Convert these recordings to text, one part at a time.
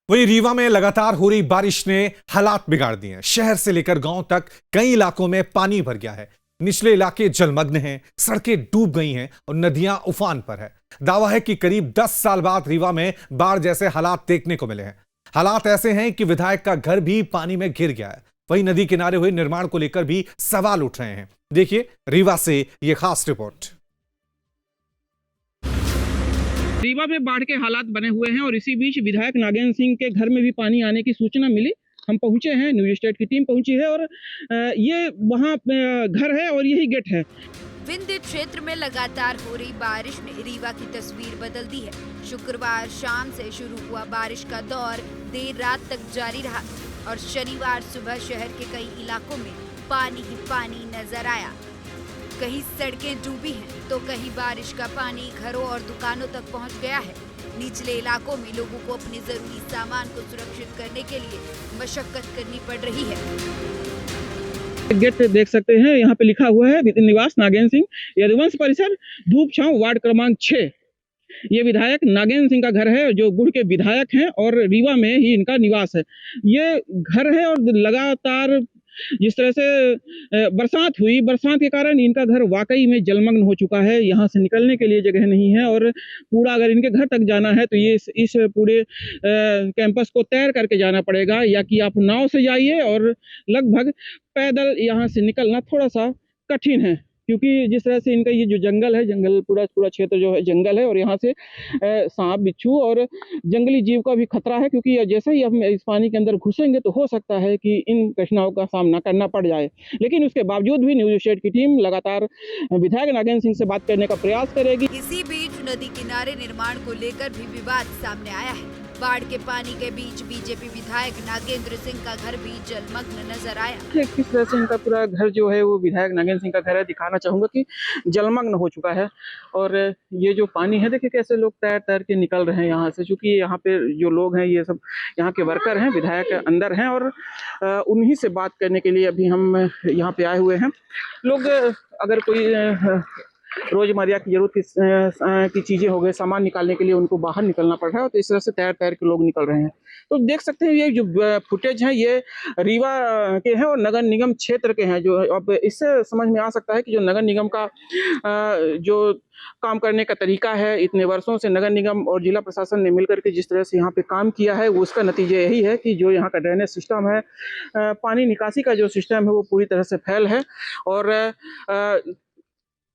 वहीं रीवा में लगातार हो रही बारिश ने हालात बिगाड़ दिए हैं। शहर से लेकर गांव तक कई इलाकों में पानी भर गया है। निचले इलाके जलमग्न हैं, सड़कें डूब गई हैं और नदियां उफान पर है। दावा है कि करीब 10 साल बाद रीवा में बाढ़ जैसे हालात देखने को मिले हैं। हालात ऐसे हैं कि विधायक का घर भी पानी में घिर गया है। वहीं नदी किनारे हुए निर्माण को लेकर भी सवाल उठ रहे हैं। देखिए रीवा से यह खास रिपोर्ट। रीवा में बाढ़ के हालात बने हुए हैं और इसी बीच विधायक नागेंद्र सिंह के घर में भी पानी आने की सूचना मिली। हम पहुंचे हैं, न्यूज स्टेट की टीम पहुंची है और ये वहां घर है और यही गेट है। विंध्य क्षेत्र में लगातार हो रही बारिश ने रीवा की तस्वीर बदल दी है। शुक्रवार शाम से शुरू हुआ बारिश का दौर देर रात तक जारी रहा और शनिवार सुबह शहर के कई इलाकों में पानी ही पानी नजर आया। कहीं सड़कें डूबी हैं तो कहीं बारिश का पानी घरों और दुकानों तक पहुंच गया है। निचले इलाकों में लोगों को अपने जरूरी सामान को सुरक्षित करने के लिए मशक्कत करनी पड़ रही है। गेट देख सकते हैं, यहाँ पे लिखा हुआ है निवास नागेंद्र सिंह, यदुवंश परिसर, धूप छांव, वार्ड क्रमांक 6। ये विधायक नागेंद्र सिंह का घर है जो गुड़ के विधायक हैं और रीवा में ही इनका निवास है। ये घर है और लगातार जिस तरह से बरसात हुई, बरसात के कारण इनका घर वाकई में जलमग्न हो चुका है। यहाँ से निकलने के लिए जगह नहीं है और पूरा अगर इनके घर तक जाना है तो ये इस पूरे कैंपस को तैर करके जाना पड़ेगा, या कि आप नाव से जाइए और लगभग पैदल यहाँ से निकलना थोड़ा सा कठिन है, क्योंकि जिस तरह से इनका ये जो जंगल है, जंगल पूरा क्षेत्र जो है जंगल है और यहाँ से सांप, बिच्छू और जंगली जीव का भी खतरा है, क्योंकि जैसे ही हम इस पानी के अंदर घुसेंगे तो हो सकता है कि इन कठिनाइयों का सामना करना पड़ जाए। लेकिन उसके बावजूद भी न्यूज स्टेट की टीम लगातार विधायक नागेंद्र सिंह से बात करने का प्रयास करेगी। इसी बीच नदी किनारे निर्माण को लेकर भी विवाद सामने आया है। बाढ़ के पानी के बीच बीजेपी विधायक नागेंद्र सिंह का घर भी जलमग्न नजर आया। किस तरह से इनका पूरा घर जो है वो विधायक नागेंद्र सिंह का घर है, दिखाना चाहूंगा कि जलमग्न हो चुका है। और ये जो पानी है, देखिए कैसे लोग तैर तैर के निकल रहे हैं यहाँ से, क्योंकि यहाँ पे जो लोग हैं ये सब यहाँ के वर्कर हैं, विधायक अंदर हैं और उन्हीं से बात करने के लिए अभी हम यहाँ पे आए हुए हैं। लोग अगर कोई रोजमर्रा की जरूरत की चीजें हो गए, सामान निकालने के लिए उनको बाहर निकलना पड़ रहा है, तो इस तरह से तैर तैर के लोग निकल रहे हैं। तो देख सकते हैं ये जो फुटेज है ये रीवा के हैं और नगर निगम क्षेत्र के हैं। जो अब इससे समझ में आ सकता है कि जो नगर निगम का जो काम करने का तरीका है, इतने वर्षों से नगर निगम और जिला प्रशासन ने मिलकर के जिस तरह से यहाँ पे काम किया है, उसका नतीजा यही है कि जो यहाँ का ड्रेनेज सिस्टम है, पानी निकासी का जो सिस्टम है वो पूरी तरह से फेल है। और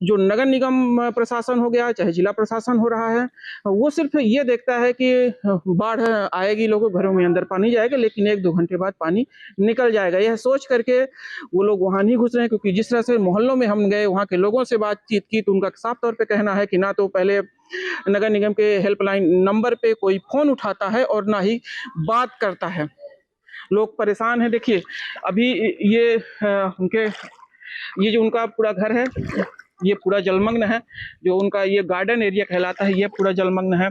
जो नगर निगम प्रशासन हो गया, चाहे जिला प्रशासन हो रहा है, वो सिर्फ ये देखता है कि बाढ़ आएगी, लोगों घरों में अंदर पानी जाएगा, लेकिन 1-2 घंटे बाद पानी निकल जाएगा। यह सोच करके वो लोग वहाँ नहीं घुस रहे हैं, क्योंकि जिस तरह से मोहल्लों में हम गए, वहाँ के लोगों से बातचीत की तो उनका साफ तौर पे कहना है कि ना तो पहले नगर निगम के हेल्पलाइन नंबर पे कोई फोन उठाता है और ना ही बात करता है। लोग परेशान हैं। देखिए अभी ये जो उनका पूरा घर है ये पूरा जलमग्न है। जो उनका ये गार्डन एरिया कहलाता है ये पूरा जलमग्न है।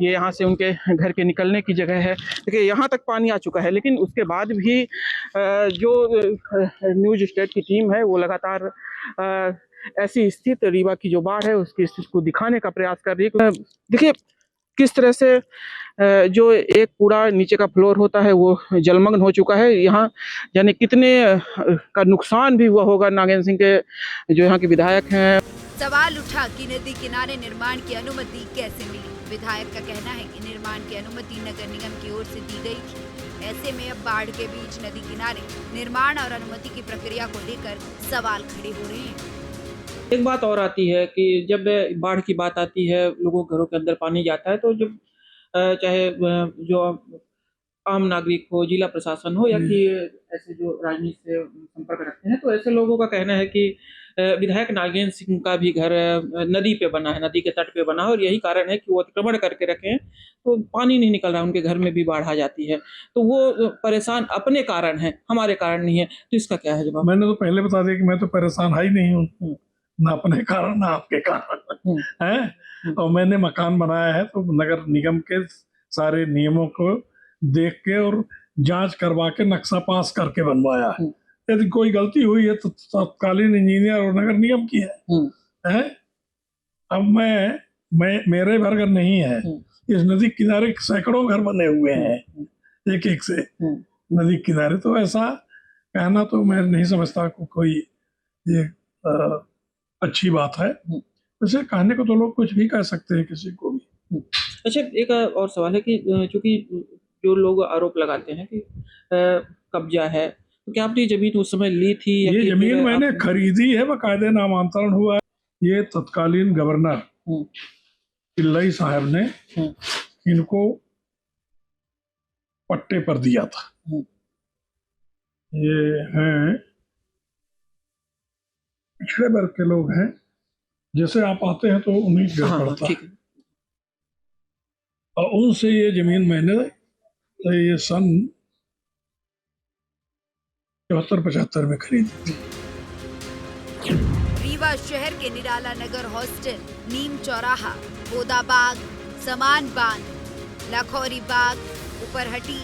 ये यहाँ से उनके घर के निकलने की जगह है। देखिए यहाँ तक पानी आ चुका है, लेकिन उसके बाद भी जो न्यूज स्टेट की टीम है वो लगातार ऐसी स्थिति, रीवा की जो बाढ़ है उसकी स्थिति को दिखाने का प्रयास कर रही है। देखिए किस तरह से जो एक पूरा नीचे का फ्लोर होता है वो जलमग्न हो चुका है। यहाँ यानी कितने का नुकसान भी हुआ होगा नागेंद्र सिंह के जो यहाँ के विधायक हैं। सवाल उठा कि नदी किनारे निर्माण की अनुमति कैसे मिली। विधायक का कहना है कि निर्माण की अनुमति नगर निगम की ओर से दी गई थी। ऐसे में अब बाढ़ के बीच नदी किनारे निर्माण और अनुमति की प्रक्रिया को लेकर सवाल खड़े हो रहे हैं। एक बात और आती है कि जब बाढ़ की बात आती है, लोगों घरों के अंदर पानी जाता है, तो जब चाहे जो आम नागरिक हो, जिला प्रशासन हो या कि ऐसे जो राजनीति से संपर्क रखते हैं, तो ऐसे लोगों का कहना है कि विधायक नागेंद्र सिंह का भी घर नदी पे बना है, नदी के तट पे बना है और यही कारण है कि वो अतिक्रमण करके रखे हैं, तो पानी नहीं निकल रहा, उनके घर में भी बाढ़ आ जाती है। तो वो परेशान अपने कारण है, हमारे कारण नहीं है। तो इसका क्या है जवाब? मैंने तो पहले बता दिया कि मैं तो परेशान ही नहीं हूँ, ना अपने कारण ना आपके कारण है। और मैंने मकान बनाया है तो नगर निगम के सारे नियमों को देख के और जांच करवा के नक्शा पास करके बनवाया है। यदि कोई गलती हुई है तो तत्कालीन इंजीनियर और नगर निगम की है। अब मैं मेरे घर नहीं है, इस नदी किनारे सैकड़ों घर बने हुए हैं, एक एक से नदी किनारे। तो ऐसा कहना तो मैं नहीं समझता कोई ये अच्छी बात है। वैसे कहने को तो लोग कुछ भी कह सकते हैं किसी को भी। अच्छा, एक और सवाल है कि चूंकि जो लोग आरोप लगाते हैं कि कब्जा है, तो क्या आपने जमीन उस समय ली थी या ये कि जमीन फिर मैंने आपने- खरीदी है, बाकायदे नामांतरण हुआ है। ये तत्कालीन गवर्नर पिल्लई साहब ने इनको पट्टे पर दिया था। ये हैं पिछड़े वर्ग के लोग हैं, जैसे आप आते हैं तो उन्हीं के हाँ, पड़ता है। ठीक है। और उनसे ये जमीन मैंने ये सन 74-75 में खरीदी थी। रीवा शहर के निराला नगर हॉस्टल, नीम चौराहा, बोदा बाग, समान बांध, लखौरी बाग, उपरहटी,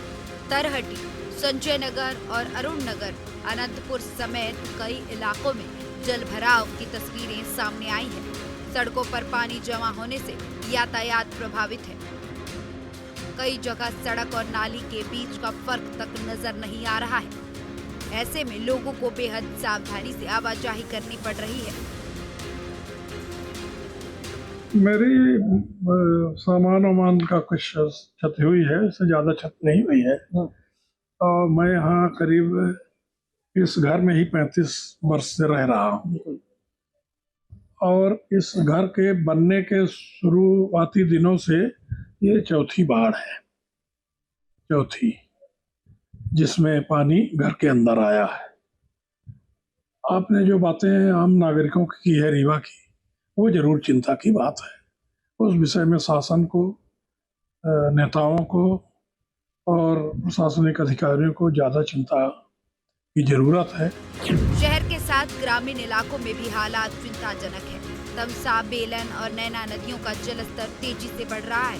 तरहटी, संजय नगर और अरुण नगर, अनंतपुर समेत कई इलाकों में जल भराव की तस्वीरें सामने आई हैं। सड़कों पर पानी जमा होने से यातायात प्रभावित है। कई जगह सड़क और नाली के बीच का फर्क तक नजर नहीं आ रहा है। ऐसे में लोगों को बेहद सावधानी से आवाजाही करनी पड़ रही है। मेरी सामान वामान का कुछ क्षति हुई है, इससे ज्यादा क्षति नहीं हुई है। और मैं यहाँ करीब इस घर में ही 35 वर्ष से रह रहा हूँ। और इस घर के बनने के शुरुआती दिनों से ये चौथी बाढ़ है, चौथी, जिसमें पानी घर के अंदर आया है। आपने जो बातें आम नागरिकों की है रीवा की, वो जरूर चिंता की बात है। उस विषय में शासन को, नेताओं को और प्रशासनिक अधिकारियों को ज़्यादा चिंता की जरूरत है। शहर के साथ ग्रामीण इलाकों में भी हालात चिंताजनक है। तमसा, बेलन और नैना नदियों का जलस्तर तेजी से बढ़ रहा है।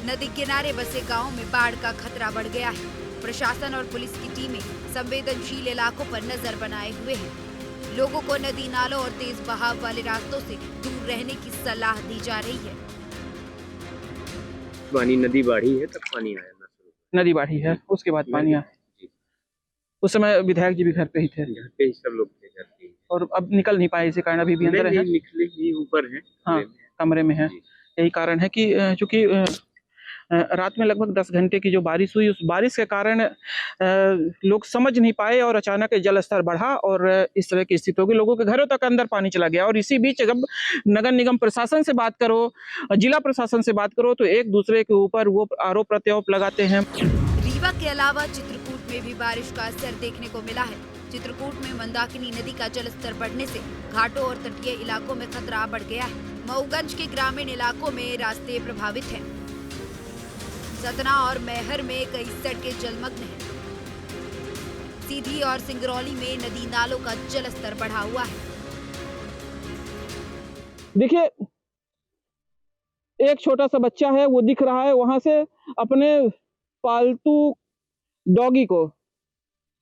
नदी किनारे बसे गांवों में बाढ़ का खतरा बढ़ गया है। प्रशासन और पुलिस की टीमें संवेदनशील इलाकों पर नजर बनाए हुए हैं। लोगों को नदी नालों और तेज बहाव वाले रास्तों से दूर रहने की सलाह दी जा रही है। पानी नदी बाढ़ी है तब पानी आया ना, नदी बाढ़ी है, उसके बाद पानी आया। उस समय विधायक जी भी घर पे ही थे घर पे ही सब लोग थे घर पे ही। और अब निकल नहीं पाए, इसी कारण अभी भी अंदर है। नहीं, निकले ही ऊपर है। हाँ, कमरे में है। यही कारण है कि चूंकि रात में लगभग 10 घंटे की जो बारिश हुई, उस बारिश के कारण लोग समझ नहीं पाए और अचानक जल स्तर बढ़ा और इस तरह की स्थिति होगी। लोगों के घरों तक अंदर पानी चला गया। और इसी बीच जब नगर निगम प्रशासन से बात करो, जिला प्रशासन से बात करो, तो एक दूसरे के ऊपर वो आरोप प्रत्यारोप लगाते हैं। रीवा के अलावा चित्रकूट में भी बारिश का असर देखने को मिला है। चित्रकूट में मंदाकिनी नदी का जलस्तर बढ़ने से घाटों और तटीय इलाकों में खतरा बढ़ गया है। मऊगंज के ग्रामीण इलाकों में रास्ते प्रभावित हैं। सतना और मैहर में कई सड़कें जलमग्न हैं। सीधी और सिंगरौली में नदी नालों का जलस्तर बढ़ा हुआ है। देखिए, एक छोटा सा बच्चा है, वो दिख रहा है, वहां से अपने पालतू डॉगी को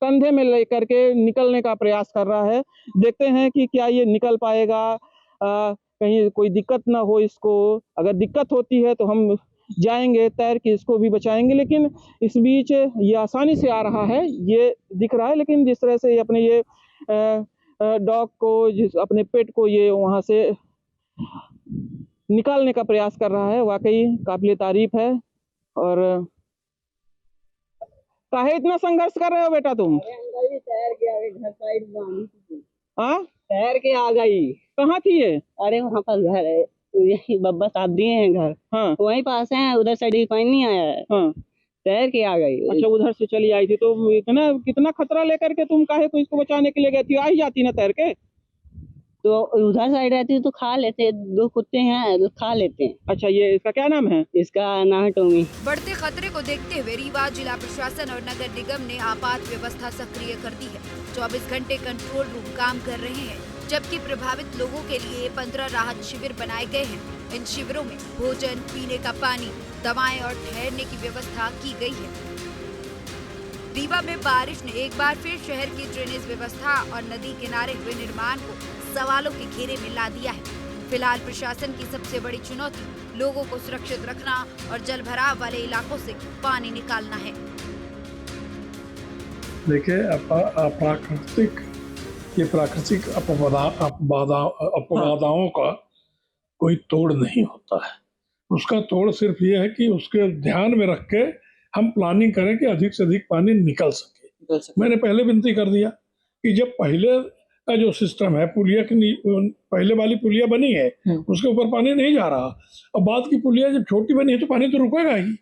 कंधे में लेकर के निकलने का प्रयास कर रहा है। देखते हैं कि क्या ये निकल पाएगा, कहीं कोई दिक्कत ना हो इसको। अगर दिक्कत होती है तो हम जाएंगे, तैर के इसको भी बचाएंगे। लेकिन इस बीच ये आसानी से आ रहा है, ये दिख रहा है। लेकिन जिस तरह से ये अपने ये डॉग को, अपने पेट को ये वहां से निकालने का प्रयास कर रहा है, वाकई काबिले तारीफ है। और काहे इतना संघर्ष कर रहे हो बेटा तुम? तैर के आ गई, घर साइड बांधी थी। हाँ, तैर के आ गई। कहाँ थी ये? अरे वहाँ पर घर है, यही बब्बा साहब दिए हैं घर। हाँ, वहीं पास है, उधर साइड ही पानी नहीं आया है। हाँ। तैर के आ गई। अच्छा, उधर से चली आई थी तो इतना कितना खतरा लेकर के तुम काहे को इसको बचाने के लिए गई थी? आ ही जाती ना तैर के। तो उधर साइड रहती तो खा लेते, 2 कुत्ते हैं तो खा लेते हैं। अच्छा, ये इसका क्या नाम है? इसका नाम है टोमी। बढ़ते खतरे को देखते हुए रीवा जिला प्रशासन और नगर निगम ने आपात व्यवस्था सक्रिय कर दी है। 24 घंटे कंट्रोल रूम काम कर रहे हैं, जबकि प्रभावित लोगों के लिए 15 राहत शिविर बनाए गए हैं। इन शिविरों में भोजन, पीने का पानी, दवाएं और ठहरने की व्यवस्था की गई है। रीवा में बारिश ने एक बार फिर शहर की ड्रेनेज व्यवस्था और नदी किनारे हुए निर्माण को सवालों के घेरे में ला दिया है। फिलहाल प्रशासन की सबसे बड़ी चुनौती लोगों को सुरक्षित रखना और जल भराव वाले इलाकों से पानी निकालना है। देखिए प्राकृतिक अपवादाओं का कोई तोड़ नहीं होता है। उसका तोड़ सिर्फ ये है कि उसके ध्यान में रख के हम प्लानिंग करें कि अधिक से अधिक पानी निकल सके। मैंने पहले विनती कर दिया कि जब पहले का जो सिस्टम है पुलिया की, पहले वाली पुलिया बनी है उसके ऊपर पानी नहीं जा रहा, और बाद की पुलिया जब छोटी बनी है तो पानी तो रुकेगा ही।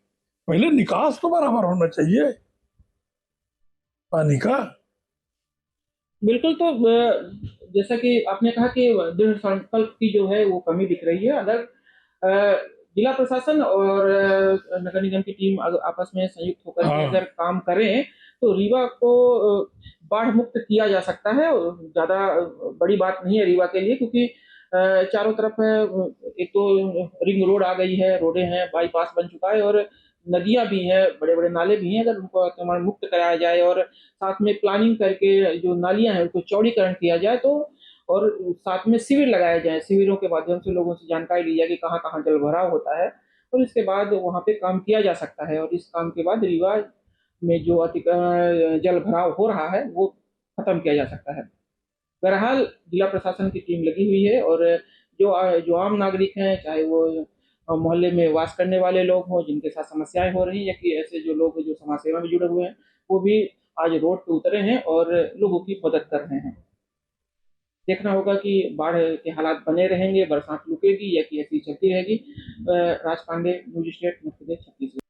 पहले निकास तो बराबर होना चाहिए पानी का। बिल्कुल। तो जैसा कि आपने कहा कि दृढ़ संकल्प की जो है वो कमी दिख रही है। अगर जिला प्रशासन और नगर निगम की टीम आपस में संयुक्त होकर के अगर काम करें तो रीवा को बाढ़ मुक्त किया जा सकता है। ज्यादा बड़ी बात नहीं है रीवा के लिए, क्योंकि चारों तरफ एक तो रिंग रोड आ गई है, रोडें हैं, बाईपास बन चुका है और नदियां भी हैं, बड़े बड़े नाले भी हैं। अगर उनको अतिक्रमण मुक्त कराया जाए और साथ में प्लानिंग करके जो नालियां हैं उनको चौड़ीकरण किया जाए तो, और साथ में शिविर लगाए जाए, शिविरों के माध्यम से लोगों से जानकारी ली जाए कि कहाँ कहाँ जल भराव होता है, और इसके बाद वहाँ पे काम किया जा सकता है। और इस काम के बाद रीवा में जो जल भराव हो रहा है वो खत्म किया जा सकता है। बहरहाल जिला प्रशासन की टीम लगी हुई है और जो आम नागरिक हैं, चाहे वो मोहल्ले में वास करने वाले लोग हों जिनके साथ समस्याएं हो रही हैं, या कि ऐसे जो लोग जो समाज सेवा में जुड़े हुए हैं, वो भी आज रोड पे उतरे हैं और लोगों की मदद कर रहे हैं। देखना होगा कि बाढ़ के हालात बने रहेंगे, बरसात रुकेगी या कि ऐसी चलती रहेगी। राज पांडे, न्यूज़ स्टेट, मध्य प्रदेश, छत्तीसगढ़।